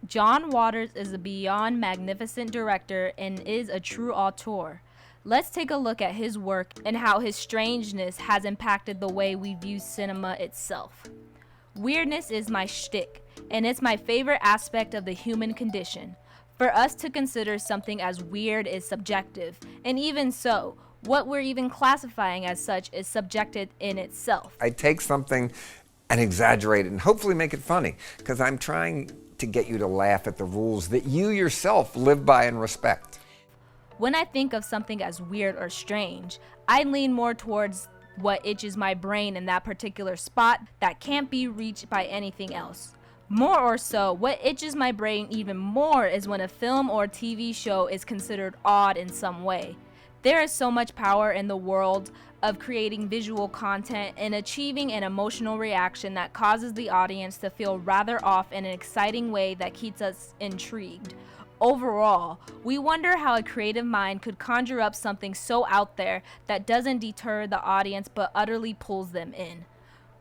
John Waters is a beyond magnificent director and is a true auteur. Let's take a look at his work and how his strangeness has impacted the way we view cinema itself. Weirdness is my shtick, and it's my favorite aspect of the human condition. For us to consider something as weird is subjective, and even so, what we're even classifying as such is subjective in itself. I take something and exaggerate it and hopefully make it funny, because I'm trying to get you to laugh at the rules that you yourself live by and respect. When I think of something as weird or strange, I lean more towards what itches my brain in that particular spot that can't be reached by anything else. More or so, what itches my brain even more is when a film or TV show is considered odd in some way. There is so much power in the world of creating visual content and achieving an emotional reaction that causes the audience to feel rather off in an exciting way that keeps us intrigued. Overall, we wonder how a creative mind could conjure up something so out there that doesn't deter the audience but utterly pulls them in.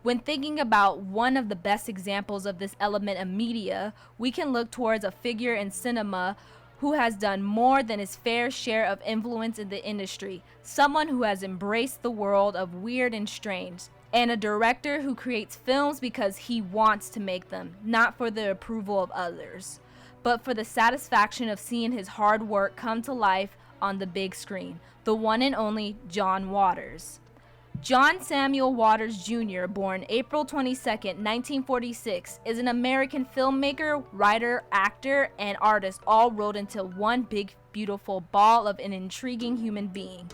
When thinking about one of the best examples of this element of media, we can look towards a figure in cinema who has done more than his fair share of influence in the industry, someone who has embraced the world of weird and strange, and a director who creates films because he wants to make them, not for the approval of others, but for the satisfaction of seeing his hard work come to life on the big screen, the one and only John Waters. John Samuel Waters Jr., born April 22, 1946, is an American filmmaker, writer, actor, and artist, all rolled into one big, beautiful ball of an intriguing human being.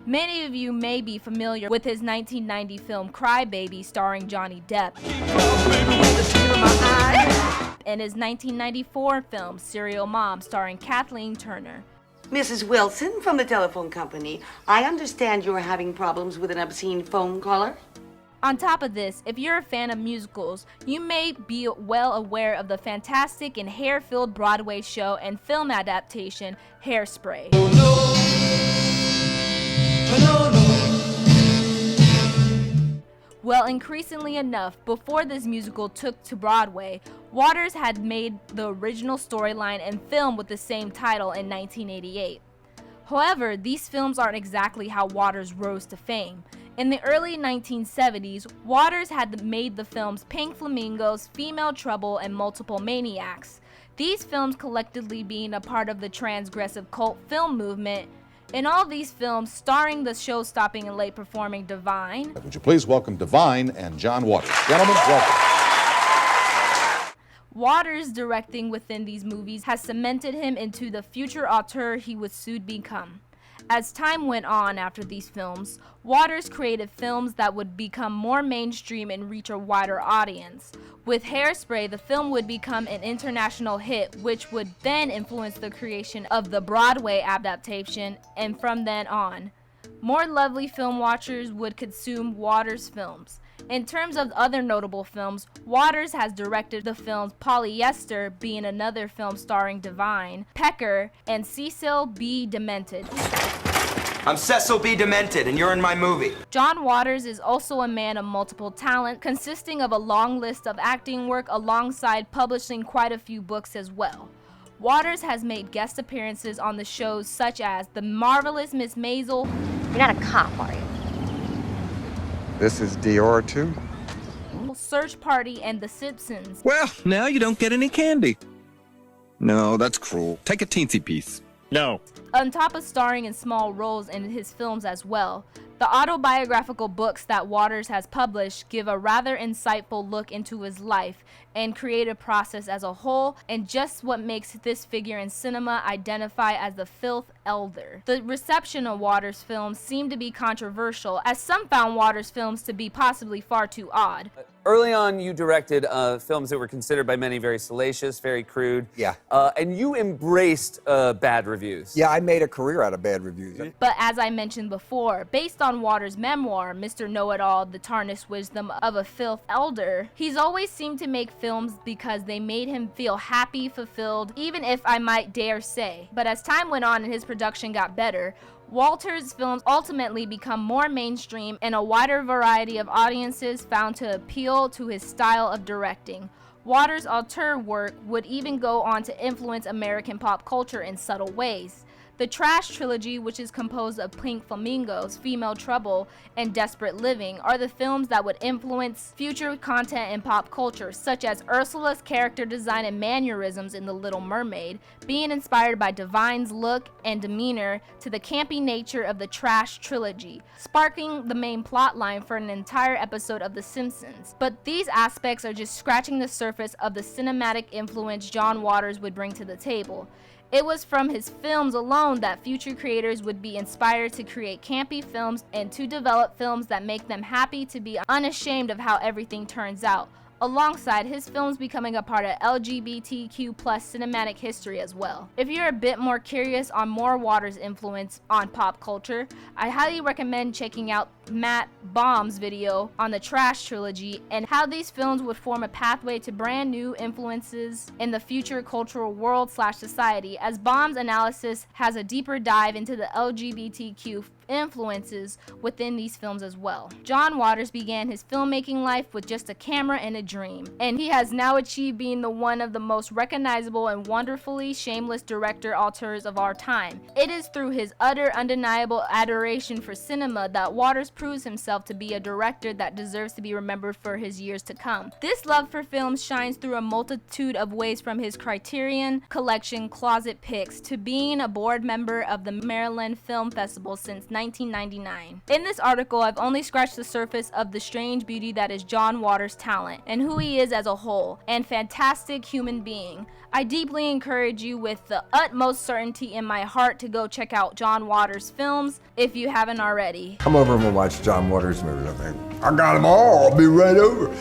Many of you may be familiar with his 1990 film Cry Baby, starring Johnny Depp, and his 1994 film Serial Mom, starring Kathleen Turner. Mrs. Wilson from the telephone company. I understand you're having problems with an obscene phone caller. On top of this, if you're a fan of musicals, you may be well aware of the fantastic and hair-filled Broadway show and film adaptation Hairspray. Well, increasingly enough, before this musical took to Broadway, Waters had made the original storyline and film with the same title in 1988. However, these films aren't exactly how Waters rose to fame. In the early 1970s, Waters had made the films Pink Flamingos, Female Trouble, and Multiple Maniacs. These films collectively being a part of the transgressive cult film movement. In all these films, starring the show-stopping and late-performing Divine. Would you please welcome Divine and John Waters. Gentlemen, welcome. Waters' directing within these movies has cemented him into the future auteur he would soon become. As time went on after these films, Waters created films that would become more mainstream and reach a wider audience. With Hairspray, the film would become an international hit, which would then influence the creation of the Broadway adaptation, and from then on, more lovely film watchers would consume Waters' films. In terms of other notable films, Waters has directed the films Polyester, being another film starring Divine, Pecker, and Cecil B. Demented. I'm Cecil B. Demented, and you're in my movie. John Waters is also a man of multiple talent, consisting of a long list of acting work alongside publishing quite a few books as well. Waters has made guest appearances on the shows such as The Marvelous Miss Maisel. You're not a cop, are you? This is Dior too? Search Party, and The Simpsons. Well, now you don't get any candy. No, that's cruel. Take a teensy piece. No. On top of starring in small roles in his films as well, the autobiographical books that Waters has published give a rather insightful look into his life and creative process as a whole, and just what makes this figure in cinema identify as the filth elder. The reception of Waters' films seemed to be controversial, as some found Waters' films to be possibly far too odd. Early on, you directed films that were considered by many very salacious, very crude. Yeah. And you embraced bad reviews. Yeah, I made a career out of bad reviews. But as I mentioned before, based on Waters' memoir, Mr. Know-It-All, The Tarnished Wisdom of a Filth Elder, he's always seemed to make films because they made him feel happy, fulfilled, even if I might dare say. But as time went on and his production got better, Waters' films ultimately become more mainstream and a wider variety of audiences found to appeal to his style of directing. Waters' auteur work would even go on to influence American pop culture in subtle ways. The Trash trilogy, which is composed of Pink Flamingos, Female Trouble, and Desperate Living, are the films that would influence future content in pop culture, such as Ursula's character design and mannerisms in The Little Mermaid, being inspired by Divine's look and demeanor to the campy nature of the Trash trilogy, sparking the main plot line for an entire episode of The Simpsons. But these aspects are just scratching the surface of the cinematic influence John Waters would bring to the table. It was from his films alone that future creators would be inspired to create campy films and to develop films that make them happy to be unashamed of how everything turns out, alongside his films becoming a part of LGBTQ+ cinematic history as well. If you're a bit more curious on more Waters' influence on pop culture, I highly recommend checking out Matt Baum's video on the Trash trilogy and how these films would form a pathway to brand new influences in the future cultural world/society, as Baum's analysis has a deeper dive into the LGBTQ influences within these films as well. John Waters began his filmmaking life with just a camera and a dream, and he has now achieved being one of the most recognizable and wonderfully shameless director auteurs of our time. It is through his utter undeniable adoration for cinema that Waters proves himself to be a director that deserves to be remembered for his years to come. This love for films shines through a multitude of ways, from his Criterion Collection closet picks to being a board member of the Maryland Film Festival since 1999. In this article, I've only scratched the surface of the strange beauty that is John Waters' talent and who he is as a whole, and fantastic human being. I deeply encourage you with the utmost certainty in my heart to go check out John Waters' films if you haven't already. Come over and we'll watch John Waters movies. I got them all. I'll be right over.